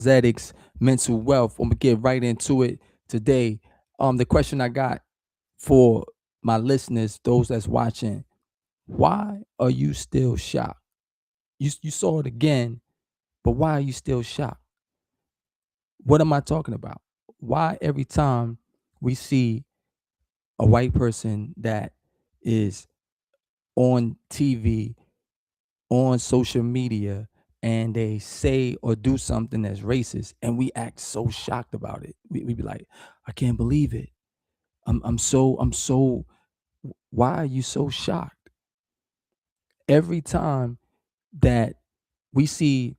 Zetics, mental wealth. I'm gonna get right into it today. The question I got for my listeners, those that's watching, why are you still shocked? You saw it again, but why are you still shocked? What am I talking about? Why every time we see a white person that is on TV, on social media, and they say or do something that's racist, and we act so shocked about it? We be like, I can't believe it. I'm so. Why are you so shocked? Every time that we see,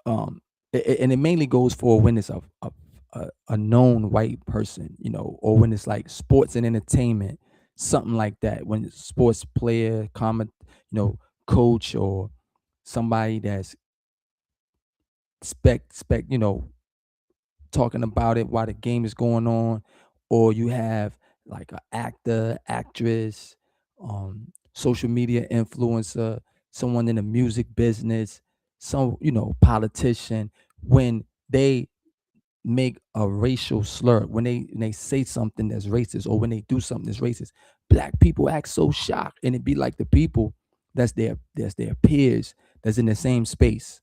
and it mainly goes for when it's a known white person, or when it's like sports and entertainment, something like that. When it's sports player, coach, or somebody that's spec, talking about it while the game is going on, or you have like an actor, actress, social media influencer, someone in the music business, some politician, when they make a racial slur, when they say something that's racist, or when they do something that's racist, black people act so shocked, and it be like the people that's their peers, that's in the same space,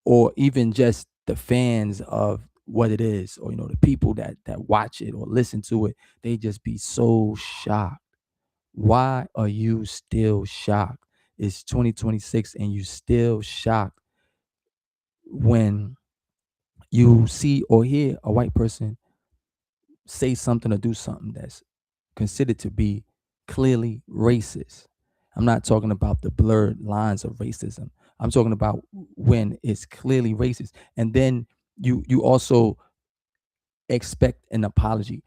or even just the fans of what it is, or the people that watch it or listen to it, they just be so shocked. Why are you still shocked? It's 2026 and you still shocked when you see or hear a white person say something or do something that's considered to be clearly racist. I'm not talking about the blurred lines of racism. I'm talking about when it's clearly racist. And then you also expect an apology.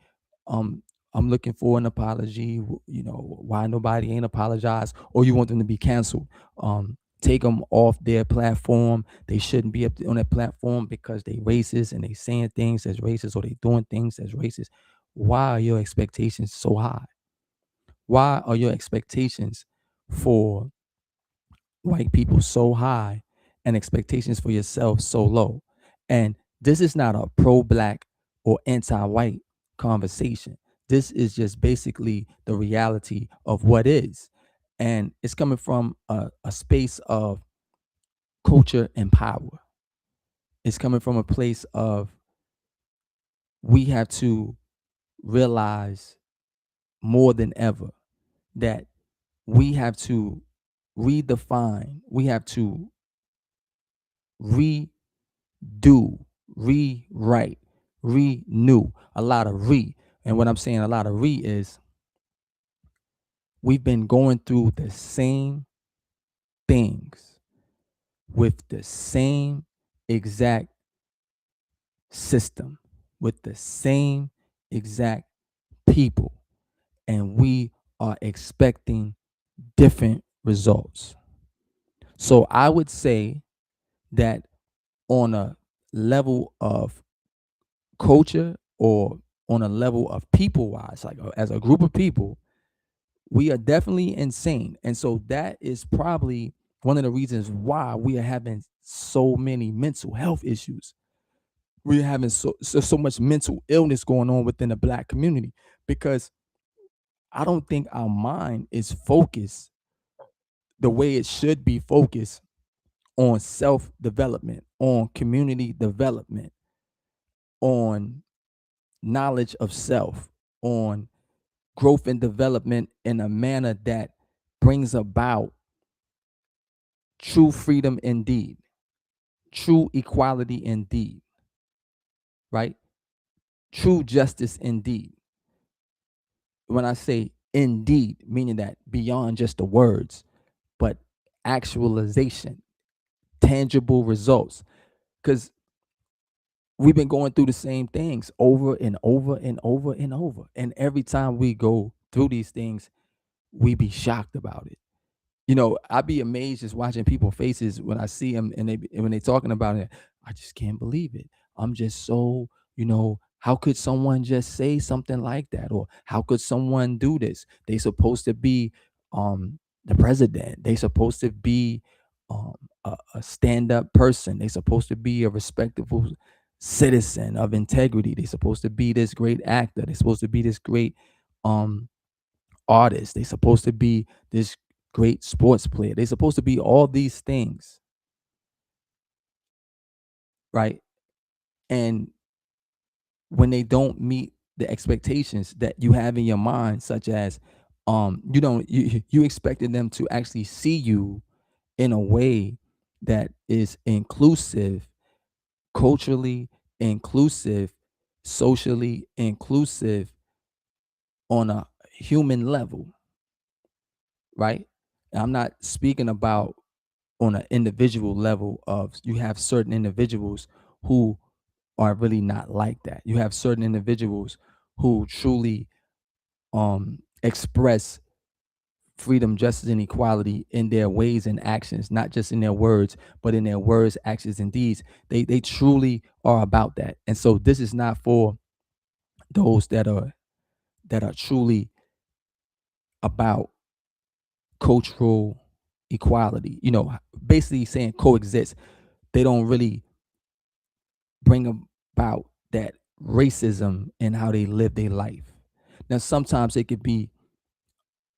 Um, I'm looking for an apology. Why nobody ain't apologized, or you want them to be canceled. Take them off their platform. They shouldn't be up on that platform because they racist and they saying things that's racist, or they doing things that's racist. Why are your expectations so high? Why are your expectations for white people so high and expectations for yourself so low? And this is not a pro black or anti white conversation. This is just basically the reality of what is. And it's coming from a space of culture and power. It's coming from a place of, we have to realize more than ever that we have to redefine, we have to redo, rewrite, renew, a lot of re. And what I'm saying, a lot of re, is we've been going through the same things with the same exact system, with the same exact people, and we are expecting different results. So I would say that on a level of culture, or on a level of people wise, like as a group of people, we are definitely insane. And so that is probably one of the reasons why we are having so many mental health issues. We're having so much mental illness going on within the black community, because I don't think our mind is focused the way it should be focused on self development, on community development, on knowledge of self, on growth and development in a manner that brings about true freedom indeed, true equality indeed, right? True justice indeed. When I say indeed, meaning that beyond just the words, but actualization, tangible results. Because we've been going through the same things over and over and over and over. And every time we go through these things, we be shocked about it. I'd be amazed just watching people's faces when I see them, and when they talking about it. I just can't believe it. I'm just so, how could someone just say something like that? Or how could someone do this? They supposed to be the president. They supposed to be a stand-up person. They're supposed to be a respectable citizen of integrity. They're supposed to be this great actor. They're supposed to be this great um artist. They're supposed to be this great sports player. They're supposed to be all these things, right? And when they don't meet the expectations that you have in your mind, such as you don't you expected them to actually see you in a way that is inclusive, culturally inclusive, socially inclusive on a human level, right? And I'm not speaking about on an individual level of you have certain individuals who are really not like that. You have certain individuals who truly express freedom, justice, and equality in their ways and actions, not just in their words, but in their words, actions, and deeds. They truly are about that. And so this is not for those that are truly about cultural equality, basically saying coexist. They don't really bring about that racism in how they live their life. Now, sometimes it could be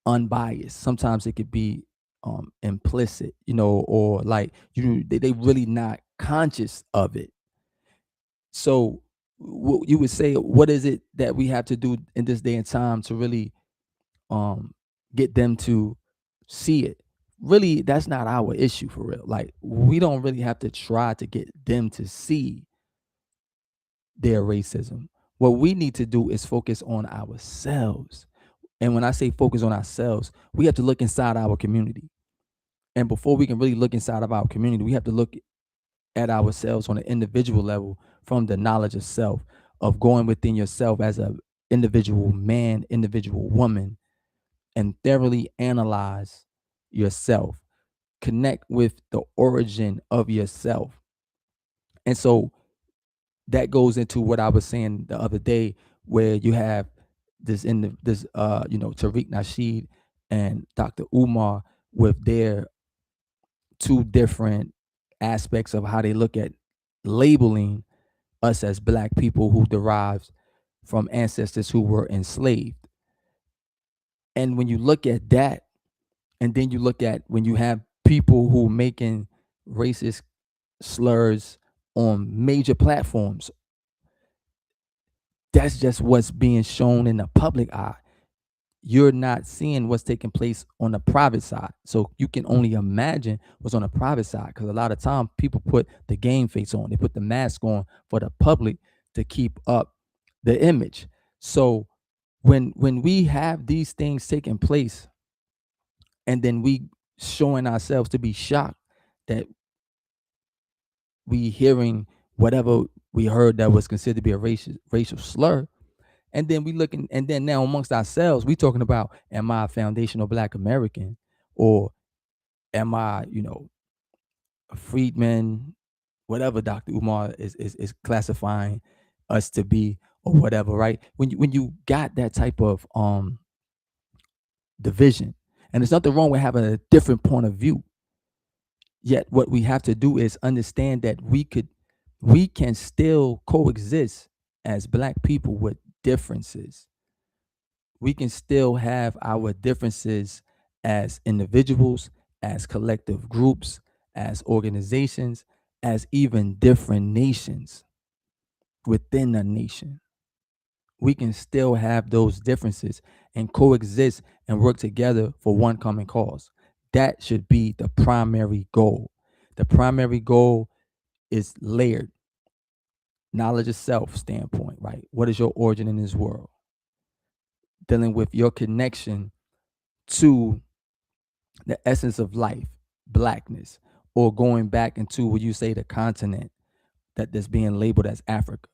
unbiased. Sometimes it could be implicit, or like they really not conscious of it. So you would say, what is it that we have to do in this day and time to really um get them to see it? Really, that's not our issue for real. Like, we don't really have to try to get them to see their racism. What we need to do is focus on ourselves. And when I say focus on ourselves, we have to look inside our community. And before we can really look inside of our community, we have to look at ourselves on an individual level from the knowledge of self, of going within yourself as a individual man, individual woman, and thoroughly analyze yourself, connect with the origin of yourself. And so that goes into what I was saying the other day, where you have this Tariq Nasheed and Dr. Umar with their two different aspects of how they look at labeling us as black people who derives from ancestors who were enslaved. And when you look at that, and then you look at when you have people who making racist slurs on major platforms, that's just what's being shown in the public eye. You're not seeing what's taking place on the private side. So you can only imagine what's on the private side, because a lot of time people put the game face on. They put the mask on for the public to keep up the image. So when we have these things taking place, and then we showing ourselves to be shocked that we hearing whatever we heard that was considered to be a racial slur, and then we looking, and then now amongst ourselves, we talking about, am I a foundational black American, or am I, a freedman, whatever Dr. Umar is classifying us to be, or whatever, right? When you got that type of division, and there's nothing wrong with having a different point of view. Yet what we have to do is understand that we can still coexist as black people with differences. We can still have our differences as individuals, as collective groups, as organizations, as even different nations within a nation. We can still have those differences and coexist and work together for one common cause. That should be the primary goal. The primary goal is layered knowledge of self standpoint, right? What is your origin in this world? Dealing with your connection to the essence of life, blackness, or going back into what you say the continent that's being labeled as Africa.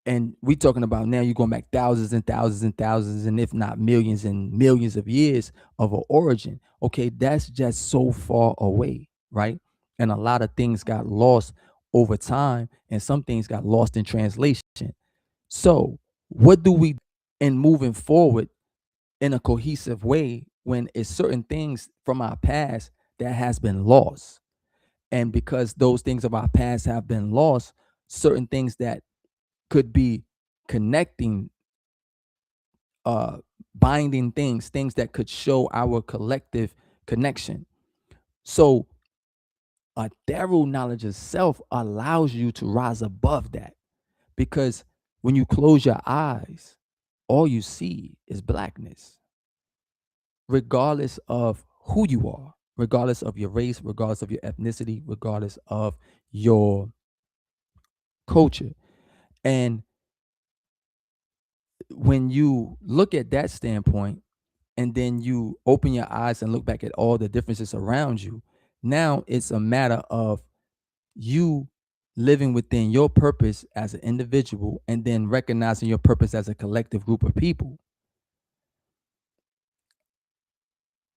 And we talking about now, you're going back thousands and thousands and thousands, and if not millions and millions of years of an origin. Okay, that's just so far away, right? And a lot of things got lost over time, and some things got lost in translation. So what do we in moving forward in a cohesive way when it's certain things from our past that has been lost? And because those things of our past have been lost, certain things that could be connecting, uh, binding things, things that could show our collective connection. So a thorough knowledge of self allows you to rise above that, because when you close your eyes, all you see is blackness, regardless of who you are, regardless of your race, regardless of your ethnicity, regardless of your culture. And when you look at that standpoint, and then you open your eyes and look back at all the differences around you, now it's a matter of you living within your purpose as an individual and then recognizing your purpose as a collective group of people.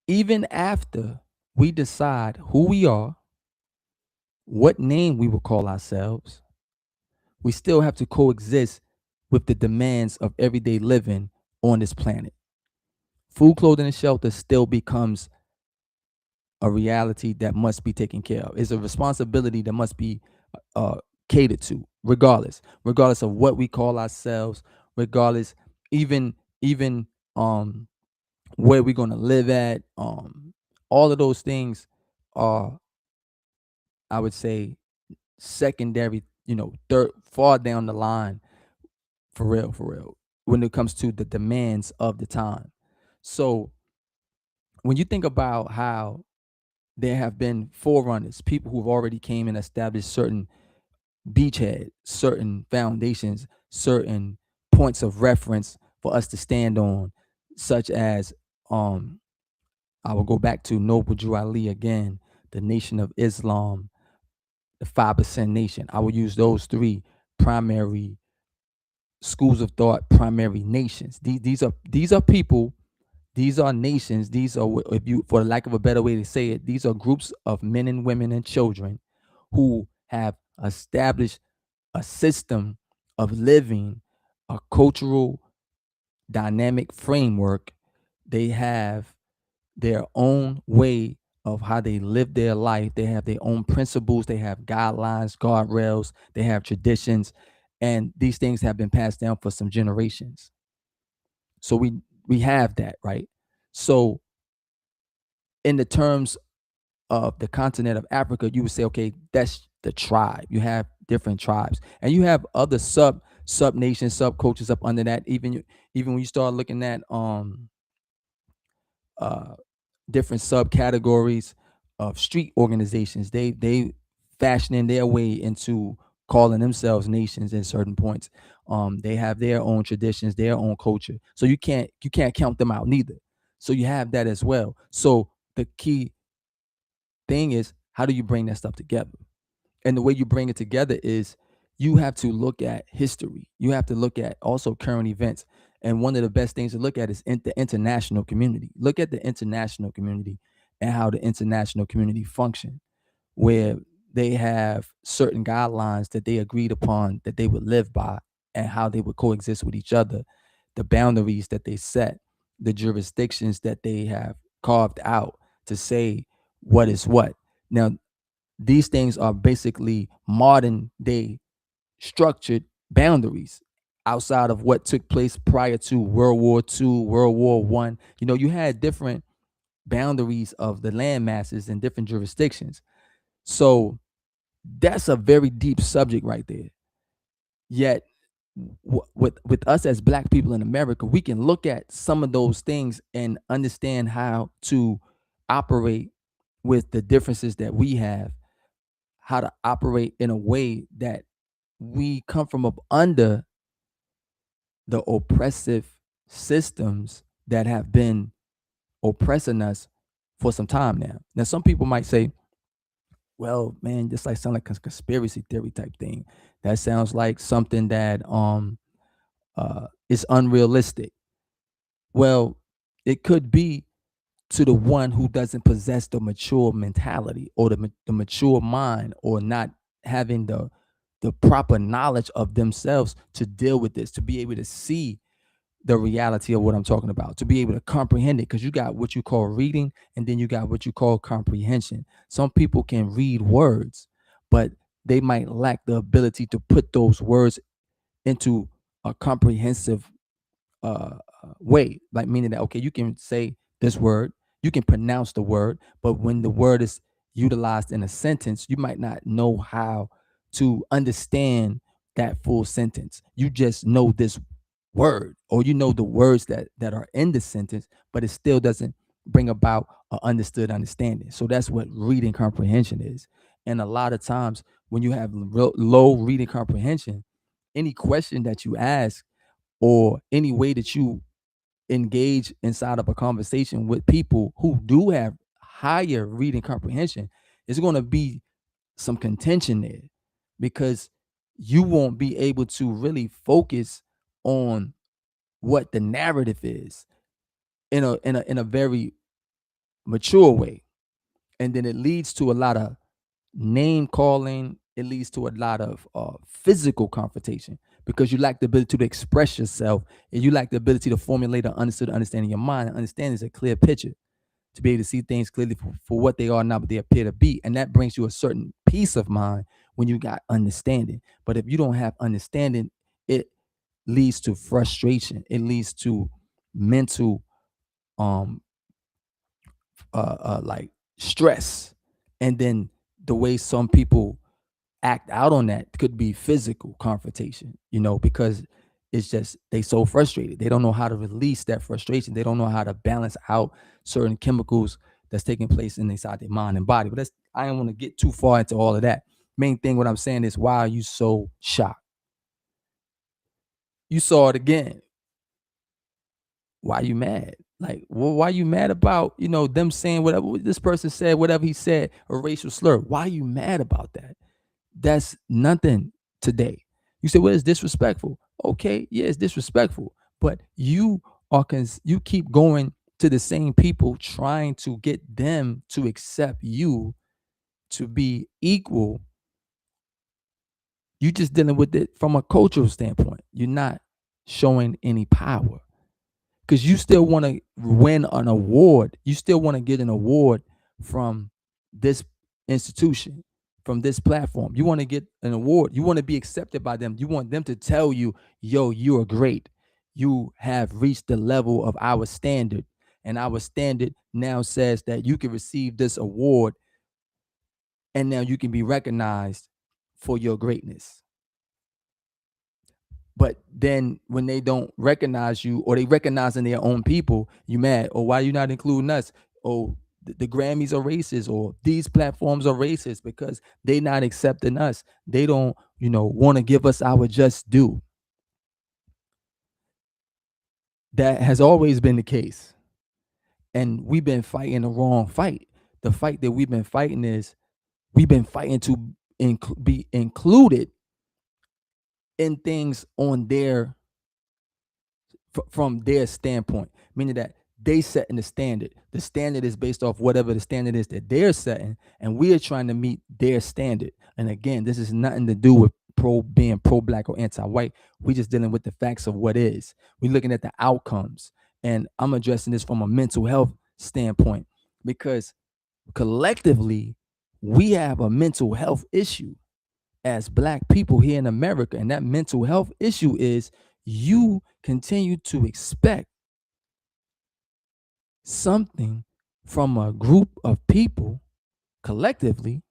Even after we decide who we are, what name we will call ourselves, we still have to coexist with the demands of everyday living on this planet. Food, clothing, and shelter still becomes a reality that must be taken care of. It's a responsibility that must be uh, catered to, regardless of what we call ourselves, regardless, even where we're gonna live at. All of those things are, I would say, secondary. Third, far down the line, for real, when it comes to the demands of the time. So when you think about how there have been forerunners, people who've already came and established certain beachhead, certain foundations, certain points of reference for us to stand on, such as I will go back to Noble Drew Ali again, the Nation of Islam, the 5% Nation. I will use those three primary schools of thought, primary nations. These are people. These are nations. These are, if you, for lack of a better way to say it, these are groups of men and women and children who have established a system of living, a cultural dynamic framework. They have their own way of how they live their life. They have their own principles. They have guidelines, guardrails. They have traditions, and these things have been passed down for some generations. So we have that, right? So in the terms of the continent of Africa, you would say, okay, that's the tribe. You have different tribes, and you have other sub nations, subcultures up under that. Even when you start looking at uh different subcategories of street organizations, they fashioning their way into calling themselves nations at certain points. They have their own traditions, their own culture. So you can't count them out neither. So you have that as well. So the key thing is, how do you bring that stuff together? And the way you bring it together is you have to look at history. You have to look at also current events. And one of the best things to look at is the international community. Look at the international community and how the international community function, where they have certain guidelines that they agreed upon that they would live by, and how they would coexist with each other, the boundaries that they set, the jurisdictions that they have carved out to say what is what. Now, these things are basically modern day structured boundaries outside of what took place prior to World War II, World War One. You had different boundaries of the land masses in different jurisdictions. So that's a very deep subject right there. Yet, with us as Black people in America, we can look at some of those things and understand how to operate with the differences that we have, how to operate in a way that we come from up under the oppressive systems that have been oppressing us for some time now. Now, some people might say, well, man, this like sound like a conspiracy theory type thing. That sounds like something that is unrealistic. Well, it could be to the one who doesn't possess the mature mentality, or the mature mind, or not having the proper knowledge of themselves to deal with this, to be able to see the reality of what I'm talking about, to be able to comprehend it, because you got what you call reading and then you got what you call comprehension. Some people can read words, but they might lack the ability to put those words into a comprehensive way, like meaning that okay, you can say this word, you can pronounce the word, but when the word is utilized in a sentence, you might not know how to understand that full sentence. You just know this word, or you know the words that are in the sentence, but it still doesn't bring about a understood understanding. So that's what reading comprehension is. And a lot of times when you have low reading comprehension, any question that you ask or any way that you engage inside of a conversation with people who do have higher reading comprehension, is going to be some contention there, because you won't be able to really focus on what the narrative is in a very mature way. And then it leads to a lot of name calling. It leads to a lot of physical confrontation, because you lack the ability to express yourself, and you lack the ability to formulate an understood understanding. Your mind understanding is a clear picture, to be able to see things clearly for what they are, not what they appear to be. And that brings you a certain peace of mind when you got understanding. But if you don't have understanding, it leads to frustration. It leads to mental um like stress. And then the way some people act out on that could be physical confrontation, because it's just they so frustrated. They don't know how to release that frustration. They don't know how to balance out certain chemicals that's taking place inside their mind and body. But that's I don't want to get too far into all of that. Main thing what I'm saying is, why are you so shocked? You saw it again. Why you mad? Like, well, why you mad about, them saying whatever this person said, whatever he said, a racial slur? Why you mad about that? That's nothing today. You say, well, it's disrespectful. Okay, yeah, it's disrespectful. But you keep going to the same people, trying to get them to accept you to be equal. You just dealing with it from a cultural standpoint. You're not showing any power, because you still want to win an award. You still want to get an award from this institution, from this platform. You want to get an award. You want to be accepted by them. You want them to tell you, yo, you are great. You have reached the level of our standard. And our standard now says that you can receive this award, and now you can be recognized for your greatness. But then when they don't recognize you, or they recognizing their own people, you mad. Or why you not including us? Oh, the Grammys are racist, or these platforms are racist because they not accepting us. They don't, want to give us our just due. That has always been the case. And we've been fighting the wrong fight. The fight that we've been fighting is, we've been fighting to be included in things on their from their standpoint, meaning that they setting the standard. The standard is based off whatever the standard is that they're setting, and we are trying to meet their standard. And again, this is nothing to do with being pro black or anti white. We just dealing with the facts of what is. We're looking at the outcomes, and I'm addressing this from a mental health standpoint, because collectively we have a mental health issue as black people here in America. And that mental health issue is, you continue to expect something from a group of people collectively,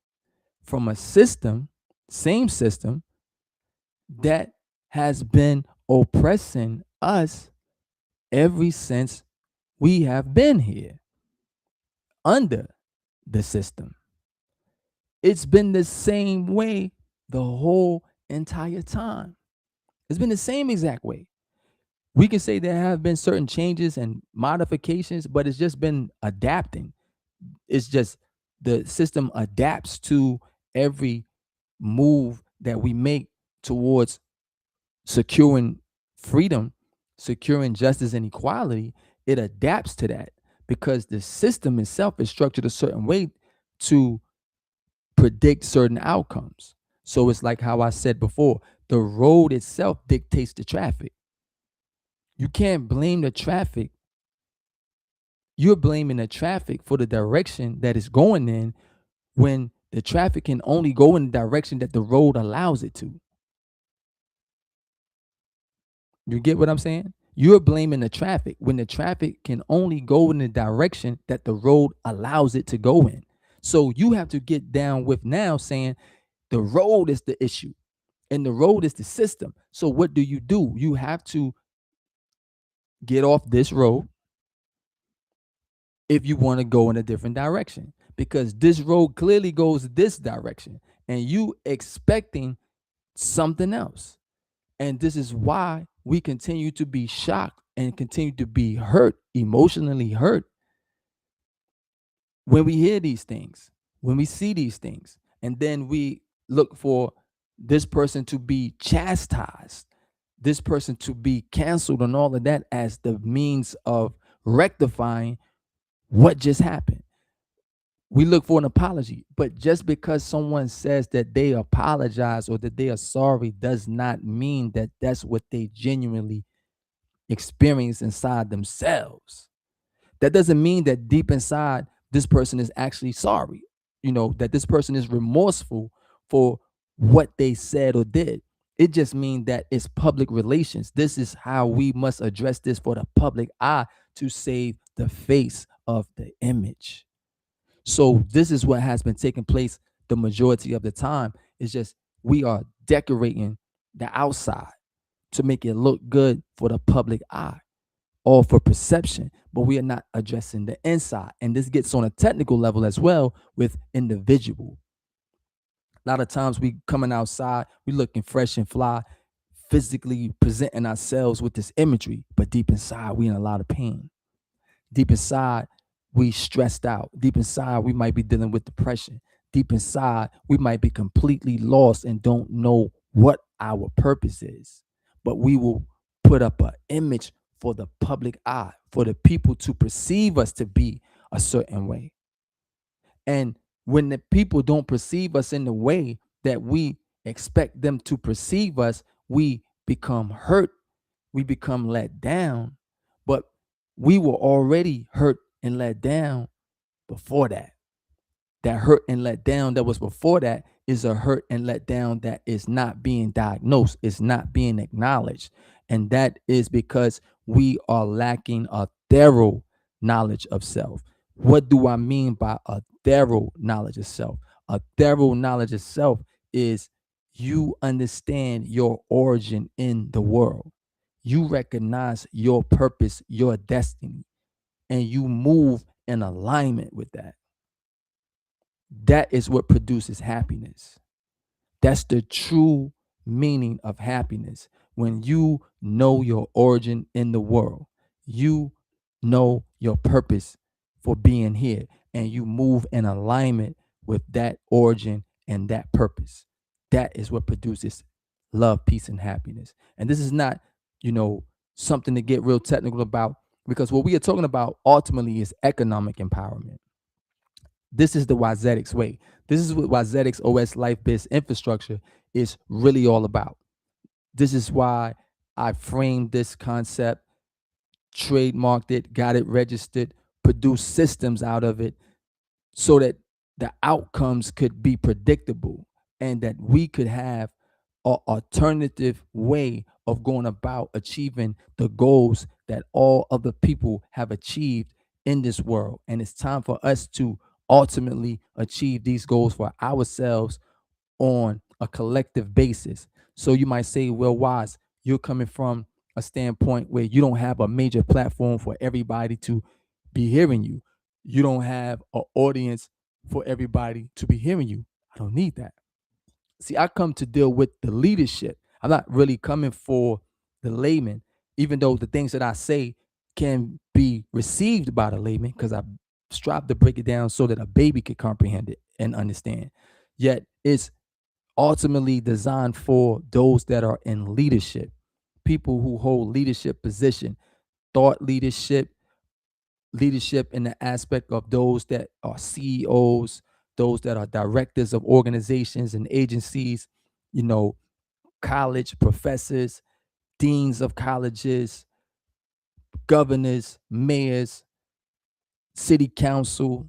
from a system, same system, that has been oppressing us ever since we have been here under the system. It's been the same way the whole entire time. It's been the same exact way. We can say there have been certain changes and modifications, but it's just been adapting. It's just the system adapts to every move that we make towards securing freedom, securing justice and equality. It adapts to that because the system itself is structured a certain way to predict certain outcomes. So it's like how I said before, the road itself dictates the traffic. You can't blame the traffic. You're blaming the traffic for the direction that it's going in when the traffic can only go in the direction that the road allows it to. You get what I'm saying? You're blaming the traffic when the traffic can only go in the direction that the road allows it to go in. So you have to get down with now saying the road is the issue and the road is the system. So what do? You have to get off this road if you want to go in a different direction, because this road clearly goes this direction and you expecting something else. And this is why we continue to be shocked and continue to be hurt, emotionally hurt, when we hear these things, when we see these things. And then we look for this person to be chastised, this person to be canceled, and all of that as the means of rectifying what just happened. We look for an apology, but just because someone says that they apologize or that they are sorry does not mean that that's what they genuinely experience inside themselves. That doesn't mean that deep inside this person is actually sorry, that this person is remorseful for what they said or did. It just means that it's public relations. This is how we must address this for the public eye to save the face of the image. So this is what has been taking place the majority of the time. It's just we are decorating the outside to make it look good for the public eye or for perception, but we are not addressing the inside. And this gets on a technical level as well with individual. A lot of times we coming outside, we looking fresh and fly, physically presenting ourselves with this imagery, but deep inside we in a lot of pain. Deep inside, we stressed out. Deep inside, we might be dealing with depression. Deep inside, we might be completely lost and don't know what our purpose is. But we will put up an image for the public eye, for the people to perceive us to be a certain way. And when the people don't perceive us in the way that we expect them to perceive us, we become hurt, we become let down. But we were already hurt and let down before that. That hurt and let down that was before that is a hurt and let down that is not being diagnosed, it's not being acknowledged. And that is because we are lacking a thorough knowledge of self. What do I mean by a thorough knowledge of self? A thorough knowledge of self is you understand your origin in the world. You recognize your purpose, your destiny, and you move in alignment with that. That is what produces happiness. That's the true meaning of happiness. When you know your origin in the world, you know your purpose for being here, and you move in alignment with that origin and that purpose. That is what produces love, peace, and happiness. And this is not, you know, something to get real technical about, because what we are talking about ultimately is economic empowerment. This is the YZX way. This is what YZX OS life based infrastructure is really all about. This is why I framed this concept, trademarked it, got it registered, produced systems out of it so that the outcomes could be predictable and that we could have an alternative way of going about achieving the goals that all other people have achieved in this world. And it's time for us to ultimately achieve these goals for ourselves on a collective basis. So you might say, well, Wise, you're coming from a standpoint where you don't have a major platform for everybody to be hearing you. You don't have an audience for everybody to be hearing you. I don't need that. See, I come to deal with the leadership. I'm not really coming for the layman, even though the things that I say can be received by the layman, because I strive to break it down so that a baby could comprehend it and understand. Yet it's ultimately designed for those that are in leadership, people who hold leadership position, thought leadership, leadership in the aspect of those that are CEOs, those that are directors of organizations and agencies, you know, college professors, deans of colleges, governors, mayors, city council,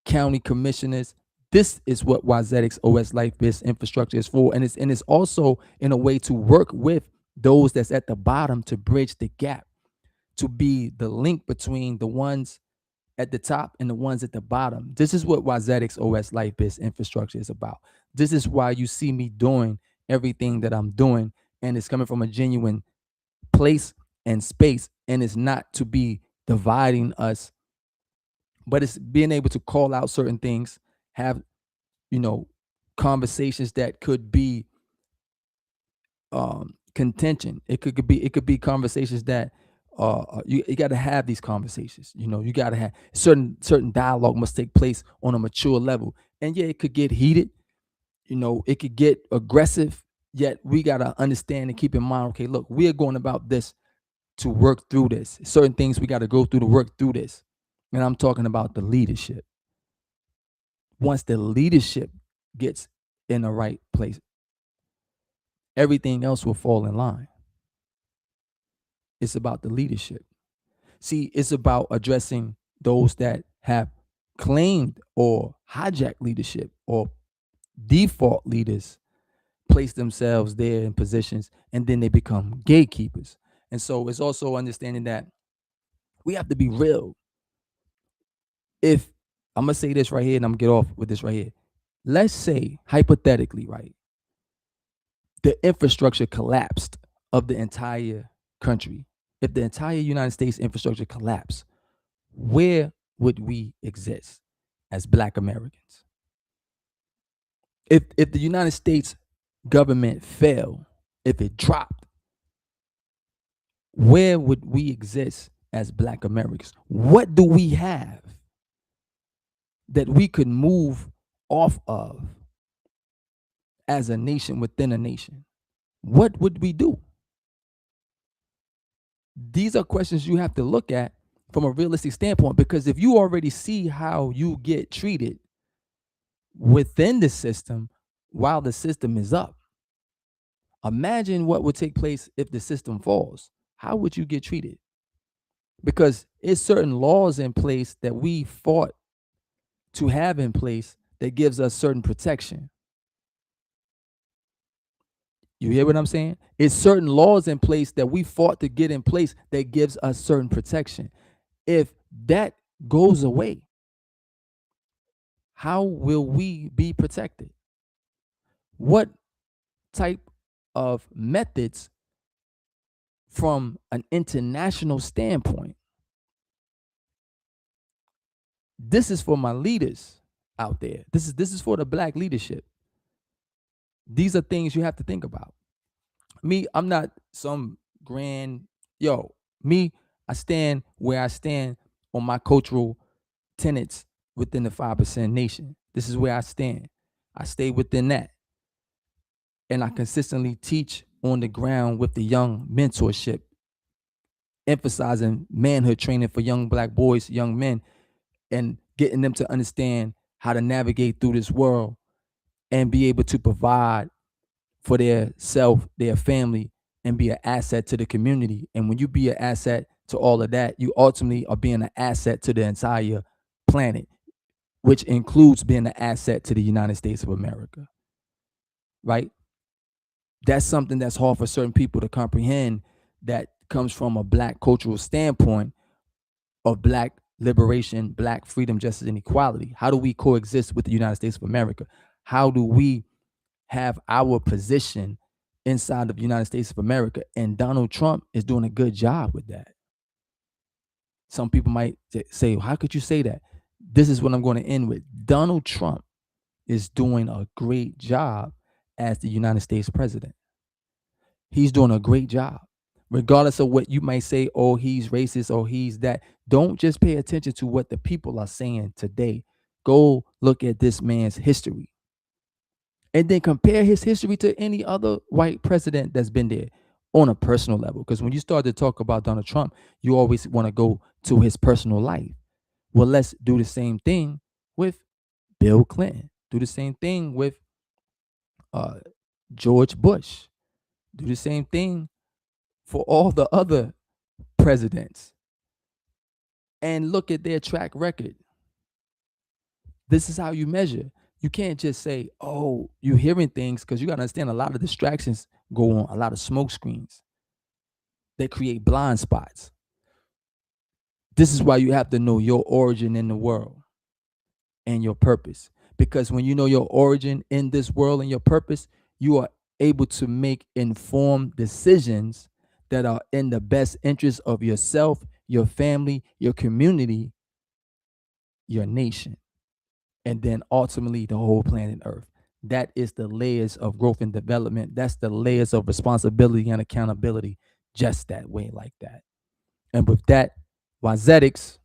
county commissioners. This is what YZX OS life-based infrastructure is for. And it's also in a way to work with those that's at the bottom to bridge the gap, to be the link between the ones at the top and the ones at the bottom. This is what YZX OS life-based infrastructure is about. This is why you see me doing everything that I'm doing, and it's coming from a genuine place and space, and it's not to be dividing us, but it's being able to call out certain things, have, you know, conversations that could be contention. It could be conversations that you got to have these conversations. You got to have certain dialogue must take place on a mature level. And yeah, it could get heated. It could get aggressive. Yet we got to understand and keep in mind. Okay, look, we are going about this to work through this. Certain things we got to go through to work through this. And I'm talking about the leadership. Once the leadership gets in the right place, everything else will fall in line. It's about the leadership. See, it's about addressing those that have claimed or hijacked leadership, or default leaders place themselves there in positions, and then they become gatekeepers. And so it's also understanding that we have to be real. If I'm gonna say this right here, and I'm gonna get off with this right here. Let's say hypothetically, right, the infrastructure collapsed of the entire country. If the entire United States infrastructure collapsed, where would we exist as Black Americans? If the United States government fell, if it dropped, where would we exist as Black Americans? What do we have that we could move off of as a nation within a nation? What would we do? These are questions you have to look at from a realistic standpoint, because if you already see how you get treated within the system while the system is up, imagine what would take place if the system falls. How would you get treated? Because it's certain laws in place that we fought to have in place that gives us certain protection. You hear what I'm saying? It's certain laws in place that we fought to get in place that gives us certain protection. If that goes away, how will we be protected? What type of methods from an international standpoint? This is for my leaders out there. This is for the Black leadership. These are things you have to think about. Me, I'm not some grand, me, I stand where I stand on my cultural tenets within the 5% nation. This is where I stand. I stay within that. And I consistently teach on the ground with the young mentorship, emphasizing manhood training for young Black boys, young men, and getting them to understand how to navigate through this world and be able to provide for their self, their family, and be an asset to the community. And when you be an asset to all of that, you ultimately are being an asset to the entire planet, which includes being an asset to the United States of America, right? That's something that's hard for certain people to comprehend, that comes from a Black cultural standpoint of Black liberation, Black freedom, justice, and equality. How do we coexist with the United States of America? How do we have our position inside of the United States of America? And Donald Trump is doing a good job with that. Some people might say, how could you say that? This is what I'm going to end with. Donald Trump is doing a great job as the United States president. He's doing a great job. Regardless of what you might say, oh, he's racist or he's that, don't just pay attention to what the people are saying today. Go look at this man's history. And then compare his history to any other white president that's been there on a personal level. Because when you start to talk about Donald Trump, you always want to go to his personal life. Well, let's do the same thing with Bill Clinton. Do the same thing with George Bush. Do the same thing for all the other presidents and look at their track record. This is how you measure. You can't just say, oh, you're hearing things, because you got to understand a lot of distractions go on, a lot of smoke screens that create blind spots. This is why you have to know your origin in the world and your purpose. Because when you know your origin in this world and your purpose, you are able to make informed decisions that are in the best interest of yourself, your family, your community, your nation, and then ultimately the whole planet Earth. That is the layers of growth and development. That's the layers of responsibility and accountability, just that way, like that. And with that, Wazetics,